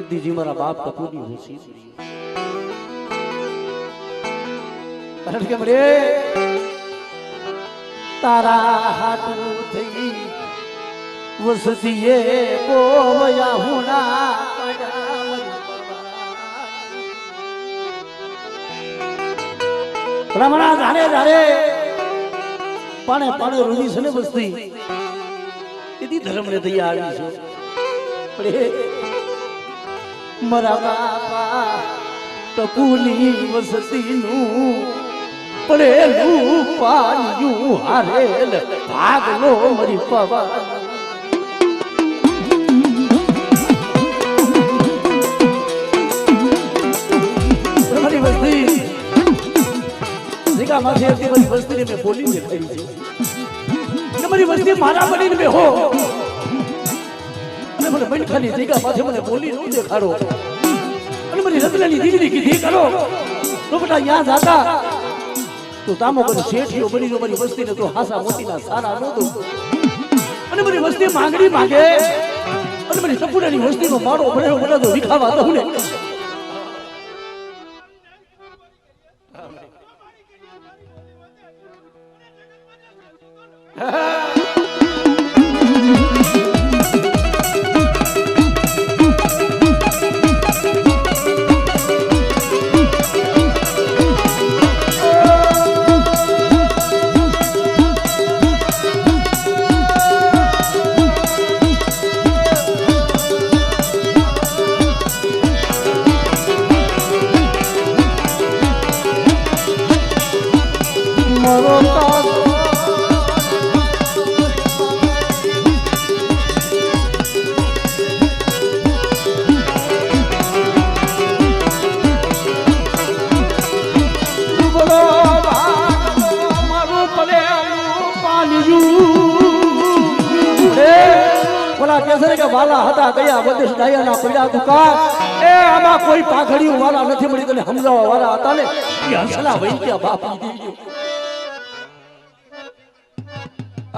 જગદીજી મારા બાપ કપૂરની હોશી કારણ કે મળે તારા હાટું થઈ વસતીએ બોવયા હુણા રમણા ધારે ધારે પાણે પાણે રૂધી છે ને વસ્તી એથી ધર્મ ને તૈયાર આવી છે મારા બાપા ટપુની વસતીનું પડેલું પાયું હારેલ ભાગલો મરી પવા મારી વસ્તી જીગા માથે હતી મારી વસ્તીને મેં બોલીને ખાઈ છે મારી વસ્તી મારા બનીને મેં હો અને મને બંખાની જીગા માથે મને બોલી ન દેખાડો અને મારી રત્નાની દીકરી કીધી કરો તો બેટા યાં જાતા તો તામો કરે શેઠીઓ બની જો મારી વસ્તીને તો હાસા મોતીના સારા ન દો અને મારી વસ્તી માંગણી માંગે અને મારી સપુડાની વસ્તીનો મારો ભરેલો બનાતો વિખાવા દઉં ને વાલા હતા ગયા બધે ડાયાના પડ્યા દુકાન એ આમાં કોઈ પાઘડીયું વાલા નથી મળી તને સમજાવવા વાળા હતા ને એ હસલા વહી ગયા બાપી દેજો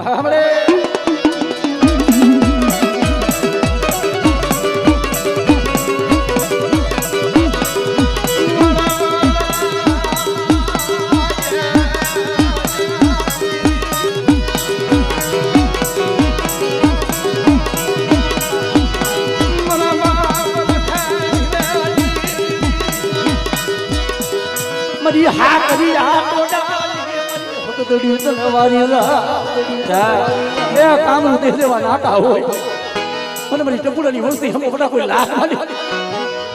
હમણે હા કરી આ તો દોડી તલવારી એ કામ દે દેવા નાટા હોય મને મારી ટપુડાની વસ્તી હમ બડા કોઈ લાખ મારી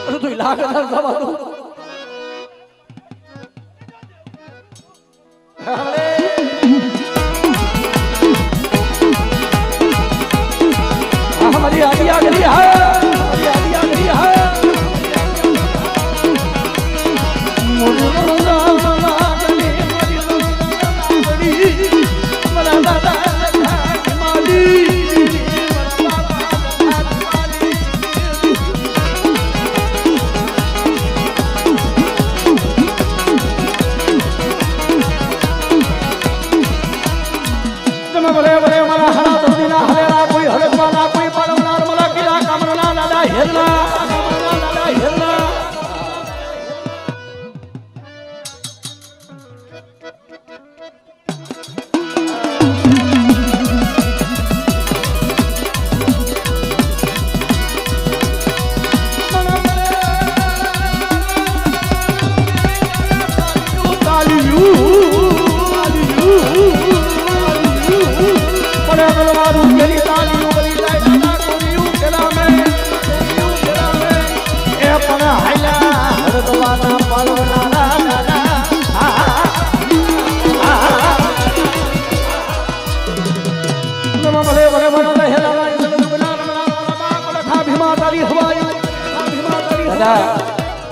અરે તો લાખ થવા દો हमारी आदि आ गई है हमारी आदि आ गई है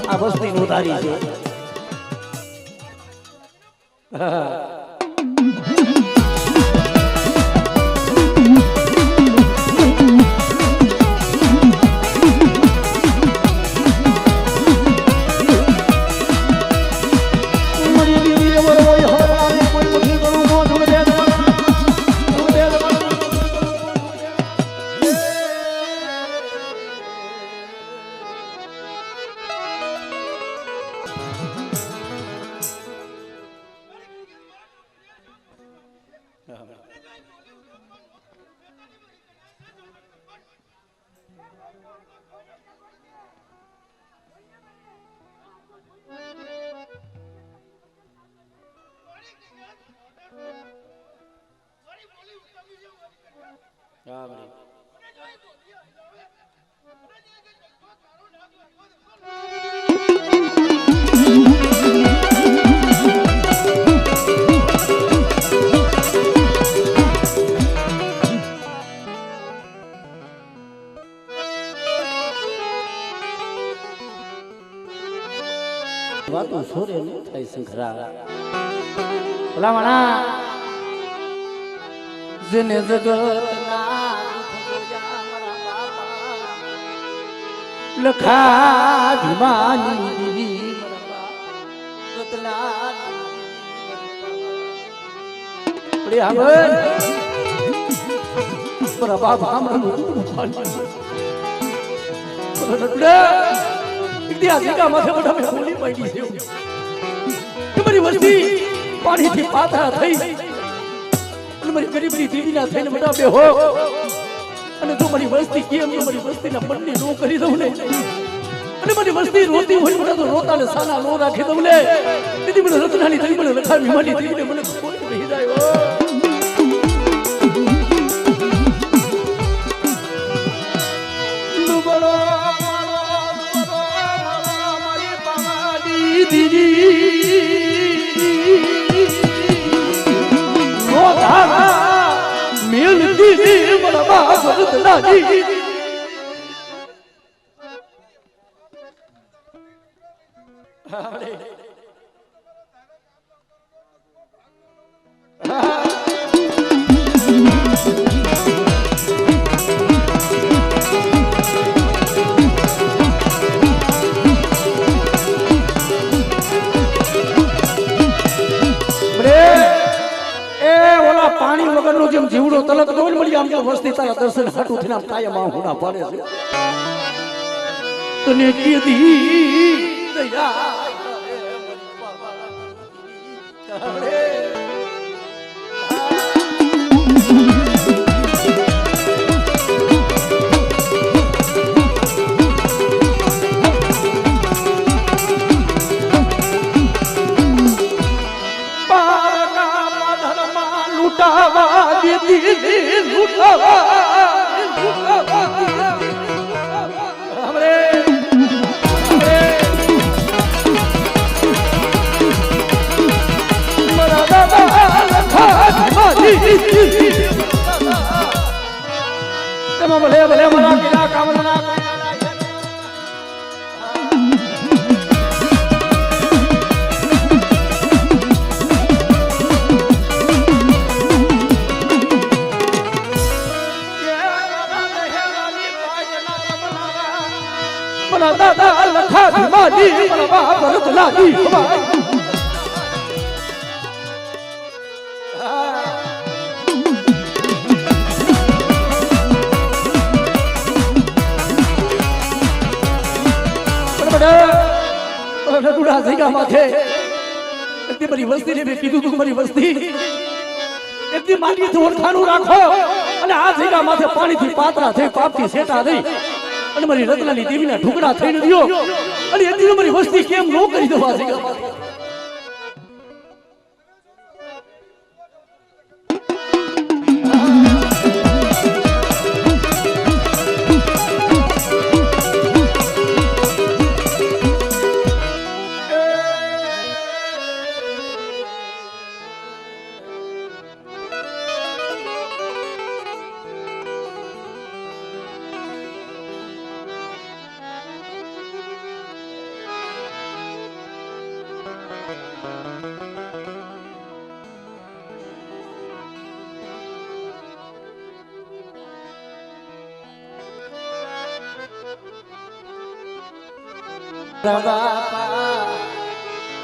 આ વસ્તી ઉતારી છે હા ભાઈ વાતો સોરે ન થાય સંખરા ભલામણા જેને જગતના લખા ભીમાની દીવી મારા બાપ તમારી વસ્તી પાણીથી પાથરા થઈ અને મારી ગરીબની દેવીના થઈને બધા બે હો અને તું મારી વસ્તી કેમ મારી વસ્તીના બંને નો કરી દઉં ને અને મારી વસ્તી રોતી હોય મને તો રોતા ને સાના નો રાખી દઉં ને દીદી મને રત્નાની થઈ મને લખાવી માની દીવીને મને કોઈ રહી જાય પાણી વગરનો જેમ જીવડો તલક દોલ મળી આમ વસ્તી તારા દર્શન હાટું થઈને કાયમ આ હોના પાડે છે તને કીધી દયા ભલે ભલે મારા કિલા કામના દાદા લખા ભીમાજી મારા બાપ રતલાજી રતુડા જગ્યા માથે એટલી બધી વસ્તી ને મેં કીધું તું મારી વસ્તી એટલી માટીથી ઓળખાણું રાખો અને આ જગ્યા માથે પાણીથી પાતરા થઈ પાપથી સેટા થઈ અને મારી રત્નાની દેવીના ઢુકડા થઈને રહ્યો અને એટલી મારી વસ્તી કેમ નો કરી દો આ જગ્યા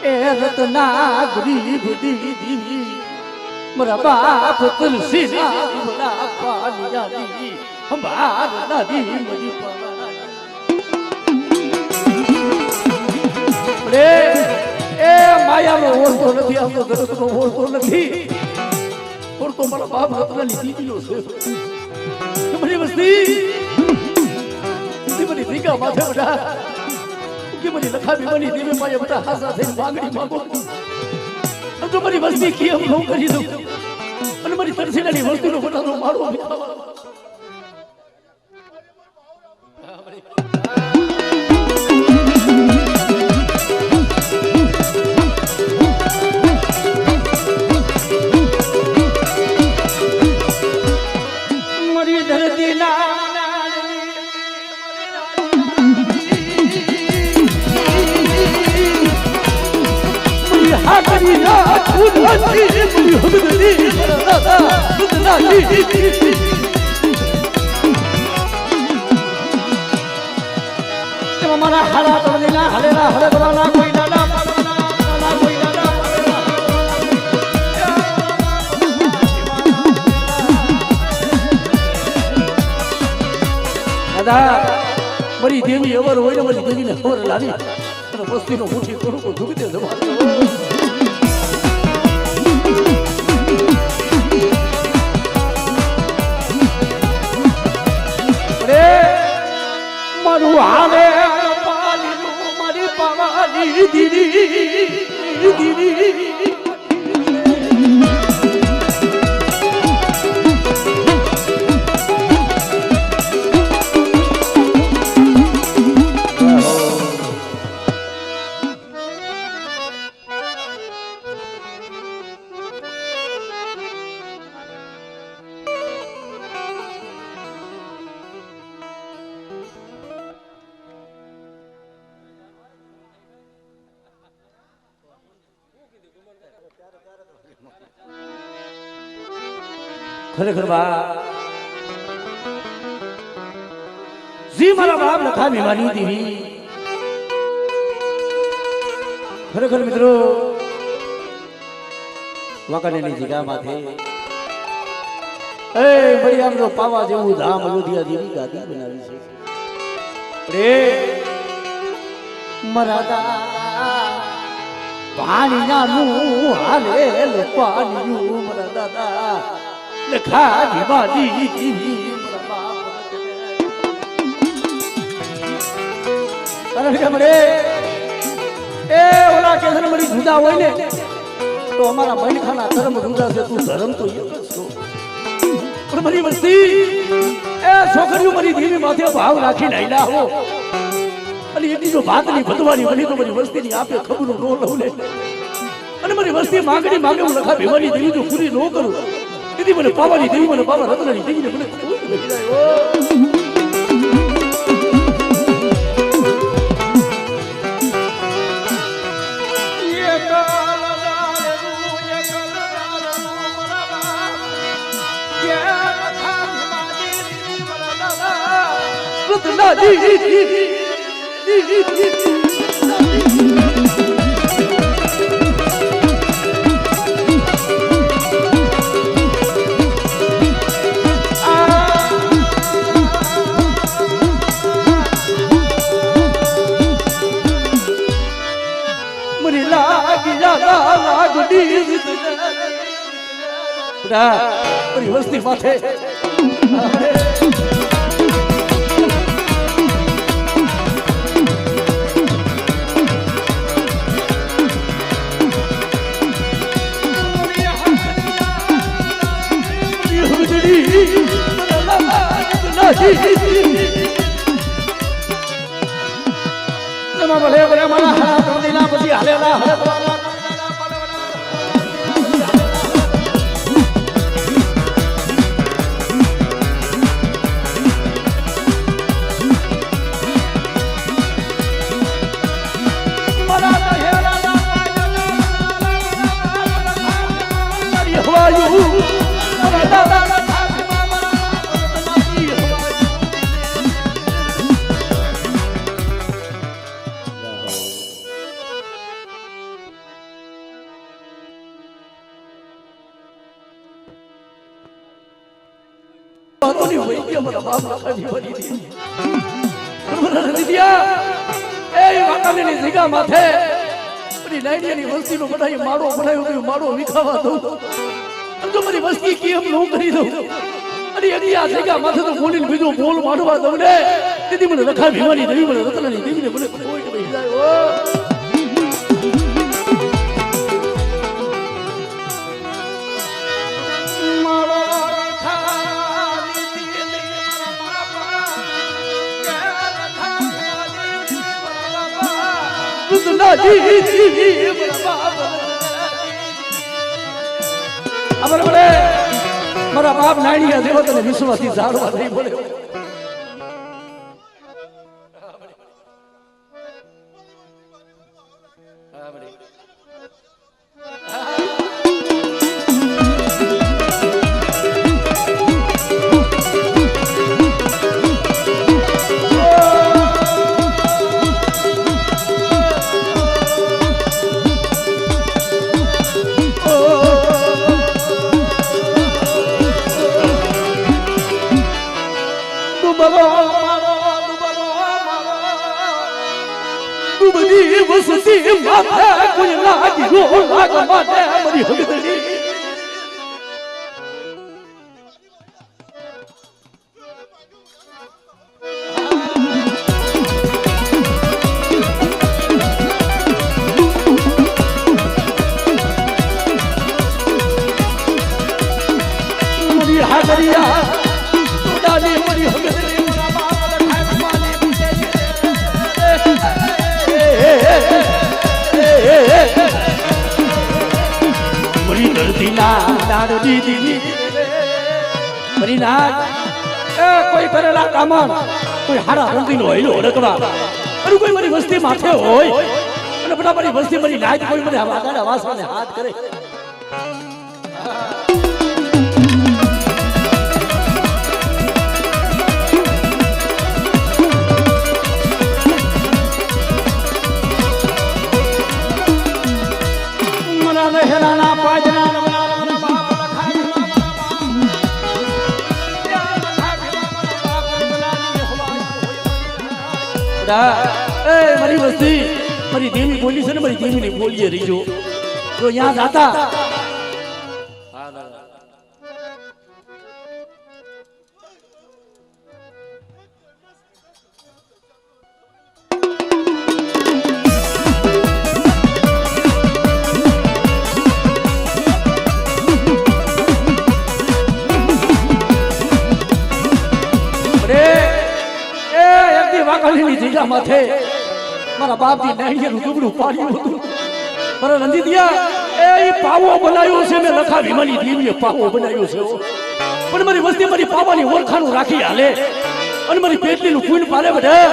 એ રત્ના ગરીબ દીદી મારા બાપ તુલસી ના પાલિયાની હંભાર નદી મરી પડે એ માયાનો ઓળતો નથી આવતો જગતનો ઓળતો નથી ઓળતો મારા બાપ રત્નાની દીદીનો છે તમારી વસ્તી બધી ભીગા માથે બધા કે મને લખાવી બની દેવી પાયે બધા હાસા થઈને માંગણી માંગો તો મારી વસ્તી કેમ ન કરી દઉં અને મારી તરસીલાની વસ્તુનો બધાનો માળો મારી ધરતી ના હાકરી ના ઉદાસી મુલી હબદલી ઉદાસી મારા હારા તોડીના હરેરા હરે બરાના કોઈ દાદા પાડવાના કોઈ દાદા દાદા મારી દેવી એવર હોય ને મારી દેવીને ખબર લાવી અને વસ્તીનો મુઠ્ઠી કરું તો ધુકતે જવાનું મારું હાલે પાલીનું મારી પાવાની દીદી ખરેખર બા જી મારા બાપ લખા બીમારી દેવી ખરેખર મિત્રો વાંકાનેરની જગ્યા માથે એ બળી આમ તો પાવા જેવું ધામ અયોધ્યા દેવી ગાદી બનાવી છે રે મરાદા પાણી નાનું હાલે પાણીયું મરા દાદા લખા બીમારી કારણ કે મળે એ ઓલા કેસર મળી જુદા હોય ને તો અમારા મૈનખાના ધર્મ જુદા છે તું ધર્મ તો એક જ છો પણ મારી વસ્તી એ છોકરીઓ મારી દેવી માથે ભાવ રાખીને આયલા હો અને એટલી જો ભાતની ભતવાની બની તો મારી વસ્તીની આપે ખબરું ન લઉં ને અને મારી વસ્તી માંગણી માંગે હું લખા ભીમાની દેવી જો પૂરી ન કરું તેથી મને પાવાની દેવી મને પાવા રત્નાની દેવીને મને કોઈ નથી જાય વસ્તી માથે પછી હાલેલા મારો વિખાવા દઉં તો મારી વસ્તી કેમ ન કરી દઉં અને એની આ જગ્યા માથે તો બોલીને બીજો બોલ મારવા દઉં ને તેથી મને રખા ભીમાની દેવી મને રતનાની દેવીને મને કોઈ નહીં જાય મારા બાપ નાણિયા જેવો તને વિશ્વાસથી જાળવા નહીં બોલે. વસતી માથે કોઈ લાગી રો લાગ માથે મારી હગદડી મારી હાગરિયા તોડાની મારી હગદડી મરી ધરતી ના દાડી દીદી મરી ના કોઈ કરેલા કામ કોઈ હારા રંગીનો હેલો રકવા અને કોઈ મારી વસ્તી માથે હોય અને બધા મારી વસ્તી મારી નાચ કોઈ મને આગાડા વાસવાને હાથ કરે. હેરાના પાજના મારી વસ્તી મારી દેવી બોલી છે ને મારી દેવી ની બોલીએ રહીજો તો ત્યાં જાતા માથે મારા બાપની નાળિયેરનું દુબળું પાડ્યું હતું. મારા રંજીતિયા એ પાવો બનાવ્યો છે મેં લખા વિમાની દેવીએ પાવો બનાવ્યો છે પણ મારી વસ્તી મારી પાવાની ઓળખાણું રાખી હાલે અને મારી પેટલીનું કુઈન પાડે બધા.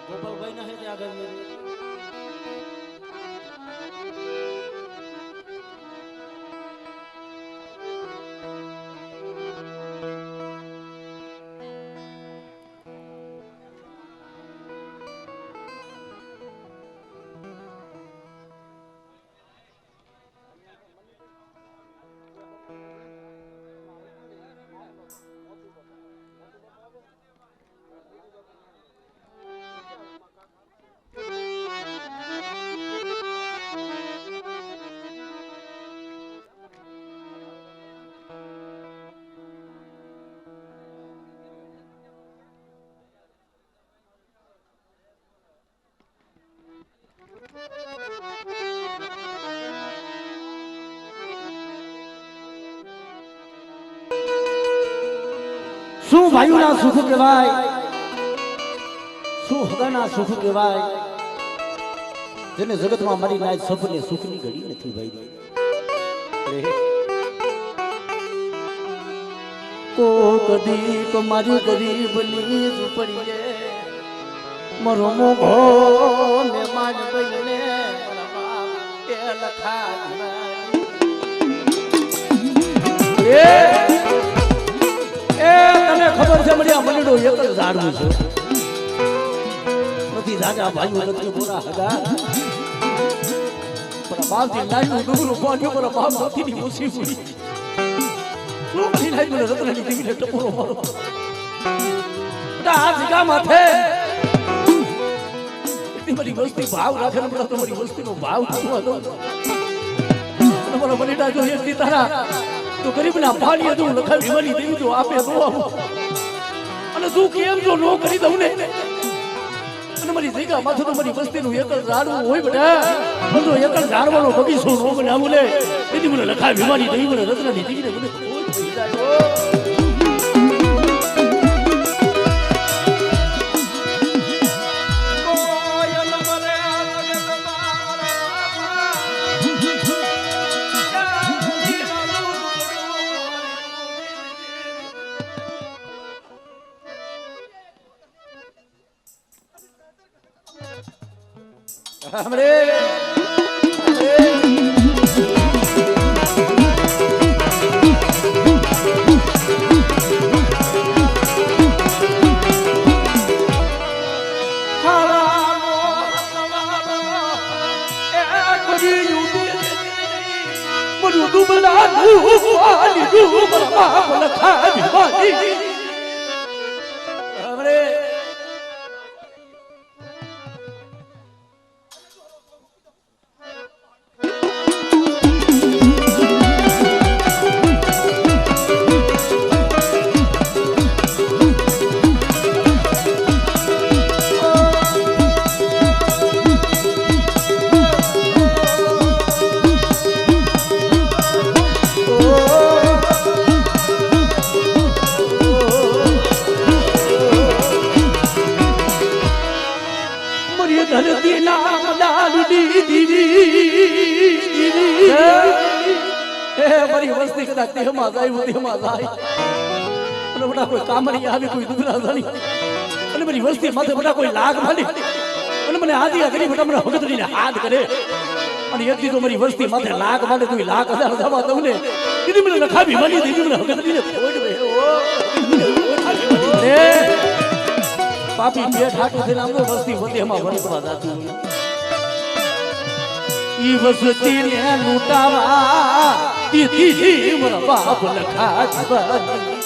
ગોપાલભાઈ ના હે આગળ શું ભાઈઓના સુખ કહેવાય, શું હગાના સુખ કહેવાય, જેને જગતમાં મારી નાય સપને સુખની ઘડી નથી ભાઈ. કોક દીપ મારી ગરીબની ઝૂંપડીએ મારો મોઘો મહેમાન બનીને મારા બાપ લખા તને ખબર છે મને આ મનડો એક જ ઝાડવું છે નથી રાજા ભાઈઓ નથી બોરા હગા પણ બાપજી લાઈનું ડુગરું પાડ્યું પર બાપ નથી ની ઓછી પૂરી શું કરી લાઈનું રતનની દીકરીને ટપોરો મારો આ જગા માથે એટલી બધી વસ્તી ભાવ રાખે ને બધા તમારી વસ્તીનો ભાવ થવા દો તમારા બનેટા જો એકથી તારા તો ગરીબના પાણીએ તું લખાવી વિમાની દેવી જો આપે તો અને તું કેમ જો નો કરી દઉં ને અને મારી જગ્યા માથે તો મારી વસ્તીનું એક જ ઝાડવું હોય બેટા બધો એક જ ઝાડવાનો બગીચો નો બનાવું લે તેથી મને લખાવી વિમાની દેવી મને રત્નની દીકરીને મને કોઈ થઈ જાય हमरे ધરતી નામ લાડુડી દીવી હે મારી વસ્તી કદાચ તેમાં જાય અને બટા કોઈ કામ નહીં આવે કોઈ દુખના જાણી અને મારી વસ્તી માથે બટા કોઈ લાગ માલી અને મને આદિયા કરી બટા મને ભગતરીને હાથ કરે અને એક દી તો મારી વસ્તી માથે લાગ માલે કોઈ લાખ હજાર જમા દઉં ને દીદી મને લખાવી માલી દીદી મને ભગતરીને ફોડ બે પાપી પેટ હાટું થઈને આમ વસ્તી વધેમાં વરસવા જાતું ઈ વસ્તી ને લૂંટાવા દીધી મારા બાપ લખા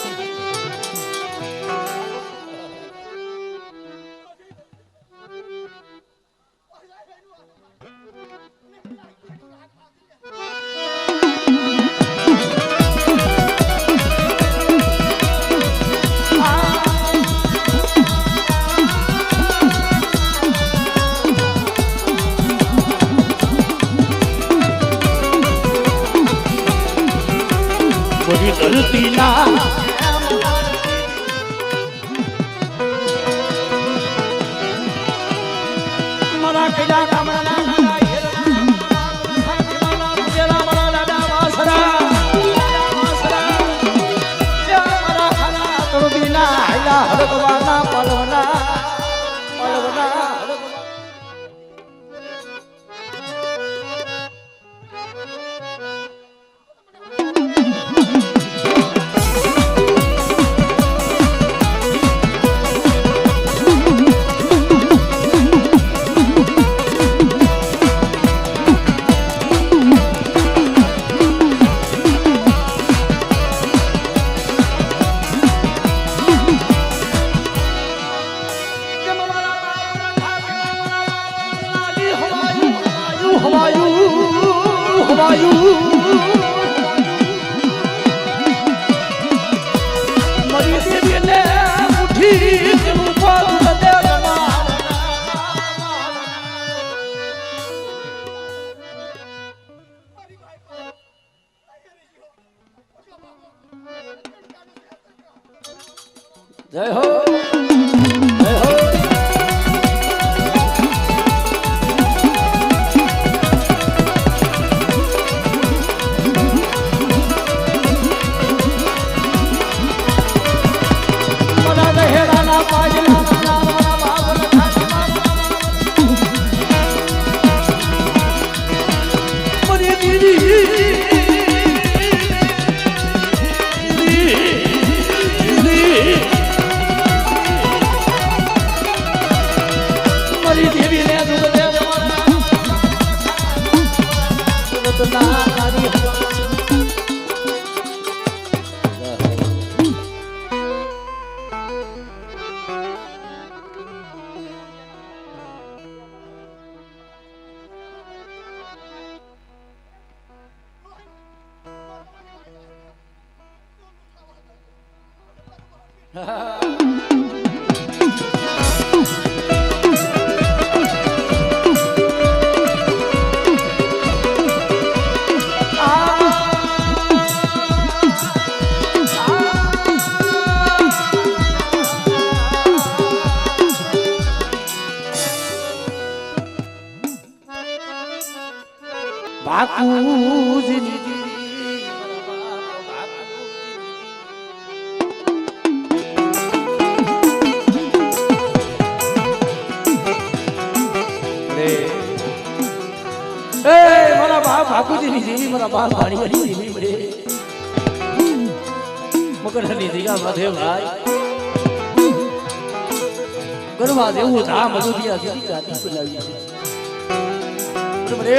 જીવન ધરતી ના મારા કજા ગામડા ના હેરા મારા દાદા વાસરા મારા ખાના તોબીના હાલા હરગવાના પલવના મરી દેવી ને મુઠી જય હો જય હો બાપુજી મારા બાપ બાપુજીની જેવી મારા બાપ ભાણી જેવી મળે મકરની દીગા માથે ભાઈ ગરબા જેવું ધામ મધુરિયા જેવી ગાદી બનાવી છે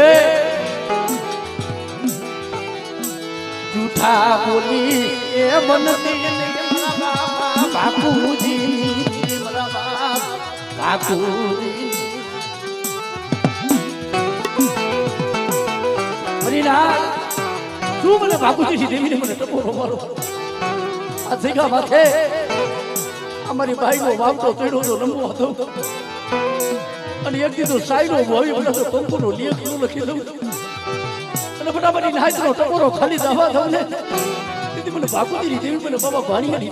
જૂઠા બોલી એ મનતી બાપુજી મારા બાપ બાપુજી શું મને બાપુજી દેવીને મને ટપોરો મારો આ જગ્યા માથે અમારી બાઈનો વાવતો તેડો તો લંબો હતો અને એક દીધો સાઈનો ભાઈ મને તો કંકુનો લેખ લખી દઉં અને ફટાફટ નાચનો ટપોરો ખાલી દવા દઉં ને તેથી મને બાપુજી દેવી મને બાબા ભાણી મને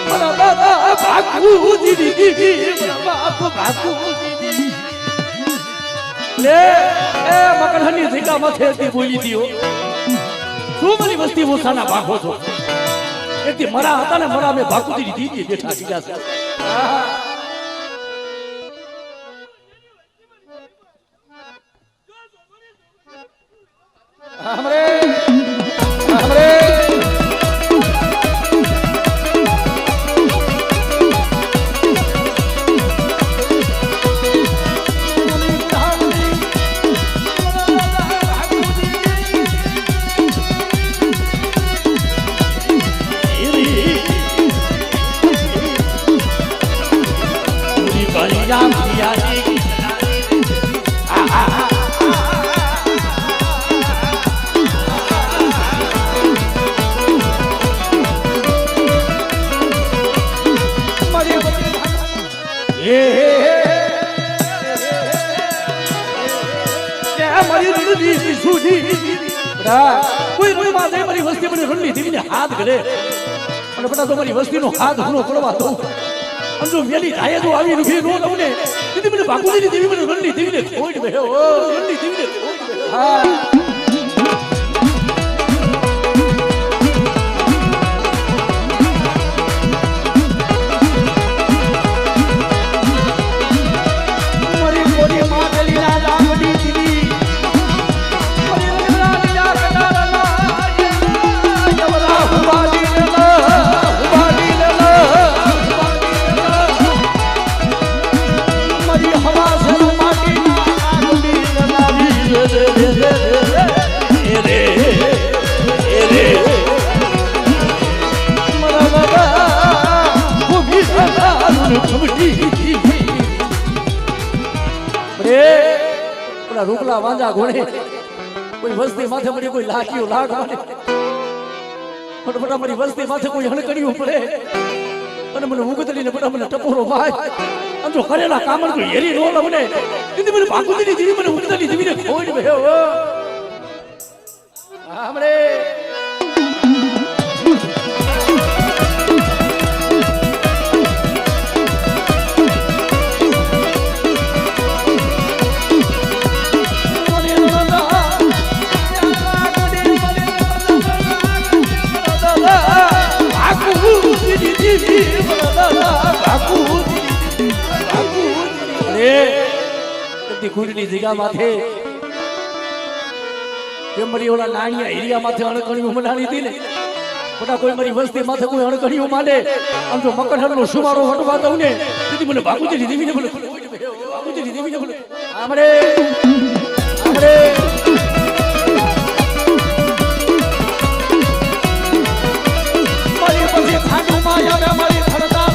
મારા દાદા બાપુજી મારા બાપ બાપુજી લે એ મકરહની જગ્યા માથે બોલી દીઓ શું મારી વસ્તી મોસાના ભાગો છો એથી મરા હતા ને મરા મેં બાપુજી દીદી બેઠા ગયા છે हमरे हमरे કોઈ રોઈ માં દે મારી વસ્તી મને રણની દેવીને હાથ ગળે અને બટા તો મારી વસ્તીનો હાથ હુનો પડવા દઉં અને જો વેલી ધાયે જો આવી રૂખી નો દઉં ને તેથી મને બાપુજીની દેવી મને રણની દેવીને ખોઈ દે ઓ રણની દેવીને ખોઈ દે હા રૂપલા વાંજા ઘોડે કોઈ વસ્તી માથે મળી કોઈ લાખીઓ લાખ મારે ફટાફટ મારી વસ્તી માથે કોઈ હણકડીઓ પડે અને મને ઉગતડી ને બધા મને ટપોરો ભાઈ આમ જો કરેલા કામણ કોઈ હેરી નો લમને તેથી મને બાપુજીની દેવી મને ઉગતડી દેવીને ખોઈ દે ઓ આમરે ખુદની જગ્યા માથે કેમ મારી ઓલા નાણિયા હીરિયા માથે અણકણીઓ મનાણી હતી ને બધા કોઈ મારી વસ્તી માથે કોઈ અણકણીઓ માંડે આમ જો મકરહરનો સુમારો વટવા દઉં ને તેથી મને બાપુજીની દેવીને બોલે બાપુજીની દેવીને બોલે આમરે આમરે મારી પછી ખાટું માં આવે મારી ખડતા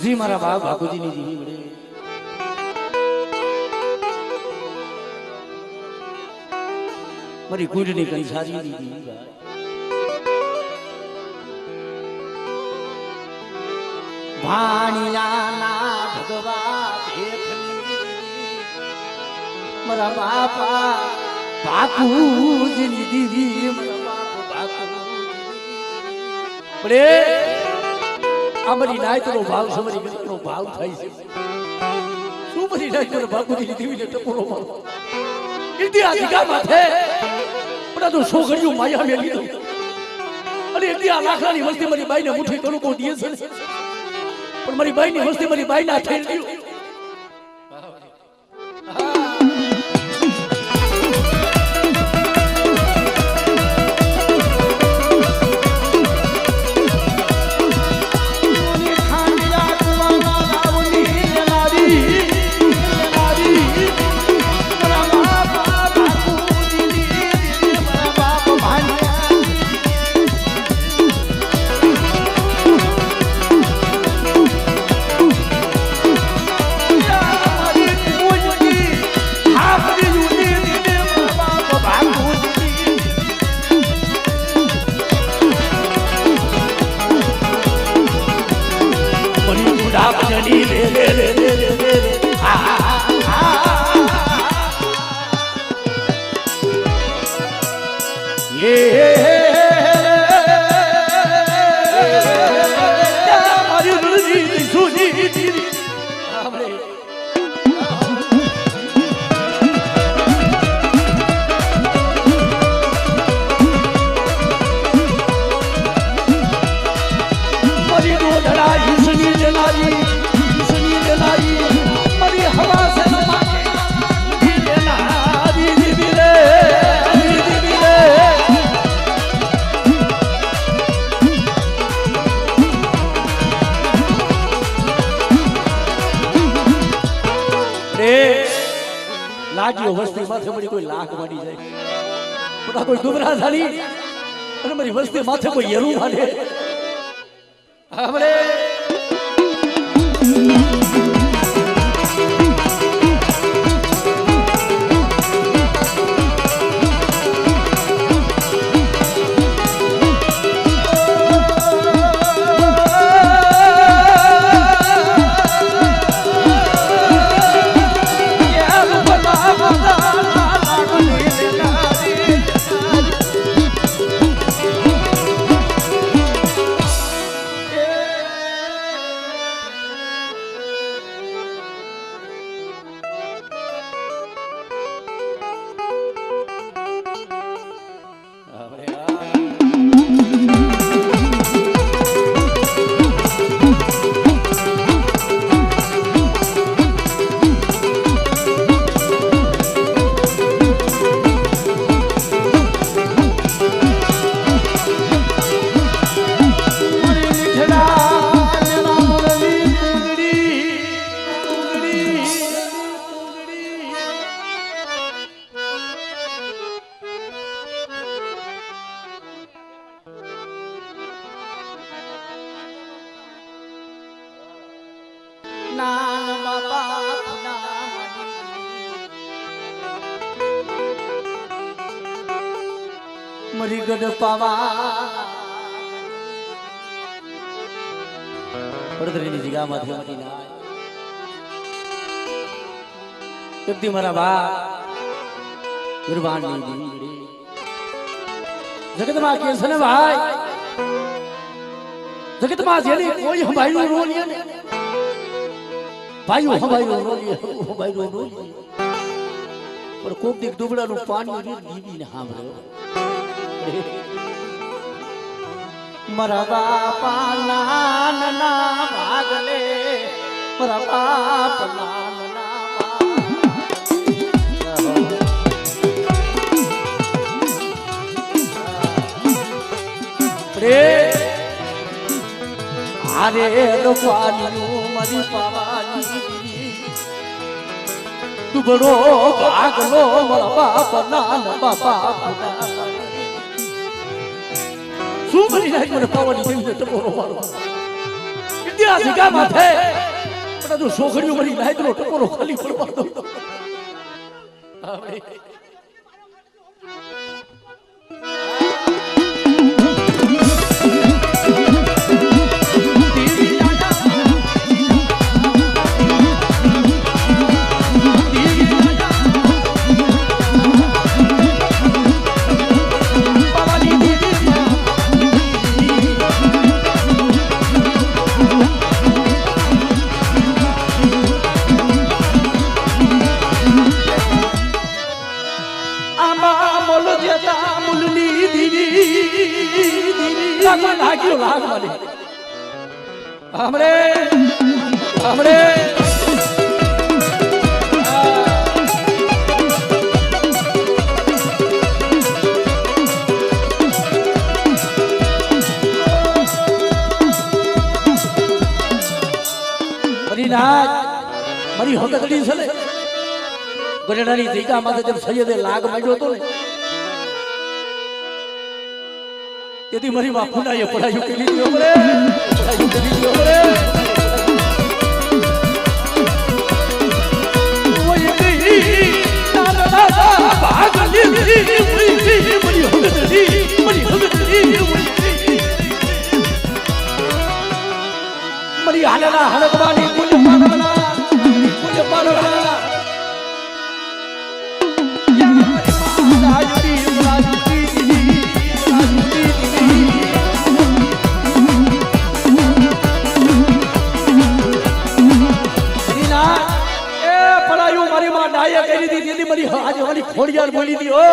જી મારા બા બાપુજીની જીવી મળે મારી કુંડની કંસારી દીધી ભાણિયાના ભગવા દેખની મારા બાપા બાપુજીની દીદી મારા બાપા બાપુ અમારી નાયતનો ભાવ સમરી ગતિનો ભાવ થાય છે શું મારી નાયતનો બાપુજીની દીવીને ટપોરો મારો ઇતિહાસ ગામાથે પણ તો છોકરીઓ માયા મે લીધો અને એટલી આ લાખની વસ્તી મારી બાઈને મુઠ્ઠી કરું બહુ દીએ છે પણ મારી બાઈની વસ્તી મારી બાઈના થઈ ગયું લાગ્યો વસ્તી માથે મળી કોઈ લાખ મળી જાય પોતા કોઈ દુબરા થાળી અને મારી વસ્તી માથે કોઈ યરું માને આપણે મરી ગઢ પાવા પડદરીની જગ્યામાંથી મટી ના એકદી મારા બા ગુરબાનની દીકરી જગતમાં કે છે ને ભાઈ જગતમાં જેની કોઈ હંભાઈનું રો લે ને ભાઈઓ હંભાઈનું રો લે હંભાઈનું રો લે પર કોક દીક દુબળાનું પાણી રીત દીવીને સાંભળ્યો મારા બાપા નાના ભાગલે મારા બાપ નાના હારે રૂપાનું મારી પાવાની દુબળો ભાગલો મારા બાપ નાના બાપા શું કરી નાખ મને પાવાની દેવી ટપોરો મારો આ જગા માથે પણ તું છોકરીઓ મારી લાઈટનો ટકોરો ખાલી પડવાનો હવે લાગ્યો લાગ માલી હમણે હમણે મારી હકતડી છે ને ગઢડાની જગ્યા માથે જેમ સૈયદે લાગ માંડ્યો હતો ને તેથી મારી માં ફૂલાએ પડાયું કે લીધી ઓરે પડાયું કે લીધી ઓરે ઓય ગઈ ના ના ભાગ લીધી ઓય ગઈ મારી હગતડી મારી હાલના હળકવાની પૂજ પાડવાના ખોડિયાર બોલી દી હો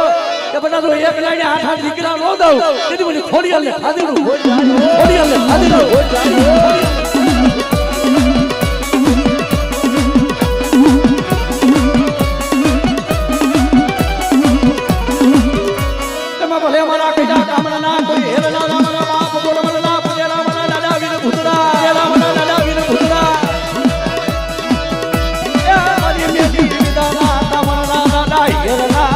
કે બટા તો એક લાઈને આઠ દીકરા નો દઉં તેથી બોલી ખોડિયાર ને ખાધેલું ખોડિયાર ને ખાધેલું તેમાં ભલે મારા કઈડા કામના ના કોઈ હેરના નામના બાપ બોલ મને ના પૂજેલા મને દાદા વિન ભૂતરા જેલા મને દાદા વિન ભૂતરા એ મારી મેથી વિદાના તામના દાદા હેરના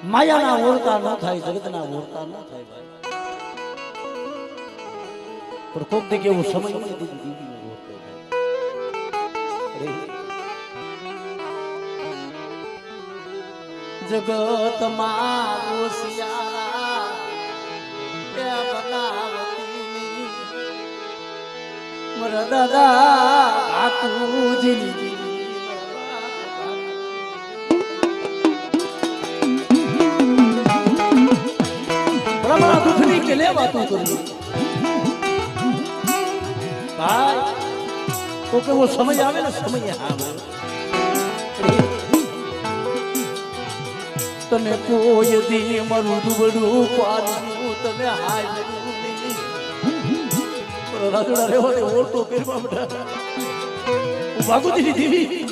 માયાના ઓળતા ન થાય જગતના ઓળતા ન થાય ભાઈ પણ કોક દે કેવું સમય જગત માં મારા દાદા આકુજી કે લેવા તું કર્યું ભાઈ તો કેવો સમય આવે ને સમય આવે તને કોઈ દી મારું દુબડું પાડ્યું તને હાય રાજડા રેવા દે ઓળતો કરવા બેઠા ભાગુતી દેવી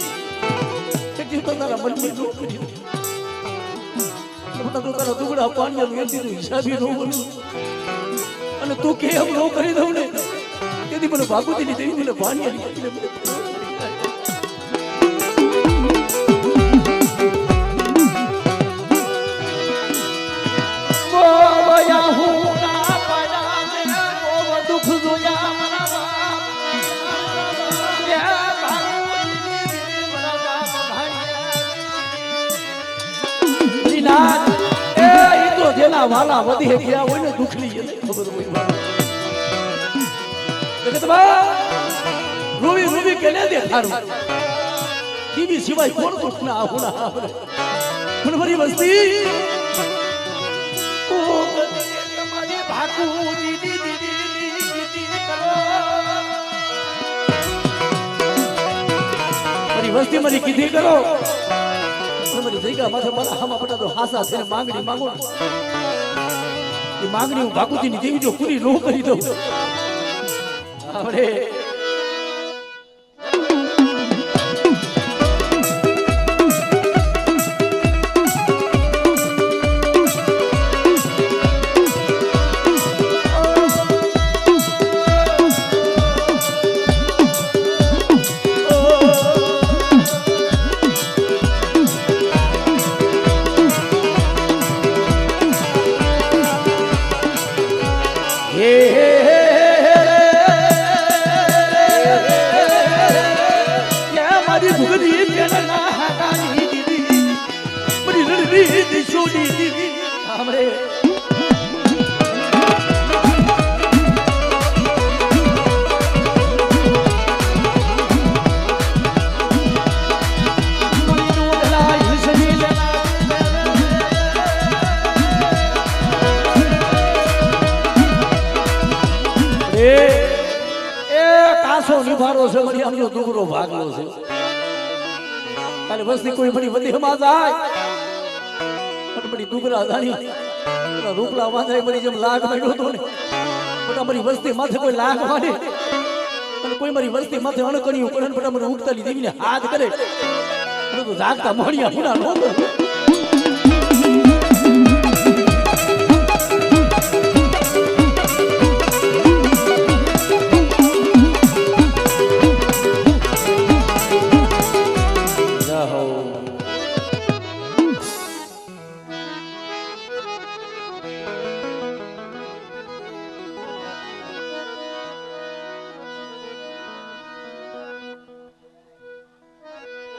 કે તારા મનની દુઃખ કરી તારા દુગડા પાણી હિસાબી નો બોલું અને તું કે એમ નો કરી દઉં ને તેથી મને ભાગુતી ની દેવી મને પાણી દુઃખ જોયા જેના વાલા વધી ગયા હોય ને દુખલી એને ખબર હોય રૂવી રૂવી કે ને દેખાડું ટીવી સિવાય કોણ દુઃખ ના આવું ના આવે પણ મારી વસ્તી મારી વસ્તી મારી કીધી કરો મારી જગ્યા માથે મારા હામાં બટા તો હાસા છે માંગણી માંગો એ માંગણી હું ભાગુતી ની દેવી જો પૂરી નો કરી દઉં આપણે મારી ભૂગરી પેલા હાટાની દીદી મારી રણવી દિશોની દીદી સાંભળે નિભારો છે મારી આમનો દુગરો ભાગલો છે કાલે વસ્તી કોઈ બડી વધીમાં જાય પણ બડી દુગરા દાણી રૂપલા વાંધાય બડી જેમ લાગ મળ્યો તો ને પણ અમારી વસ્તી માથે કોઈ લાગ મારે અને કોઈ મારી વસ્તી માથે અણકણ્યું પણ મને ઉગતાલી દેવીને હાથ કરે તો જાગતા મોણિયા પૂરા નો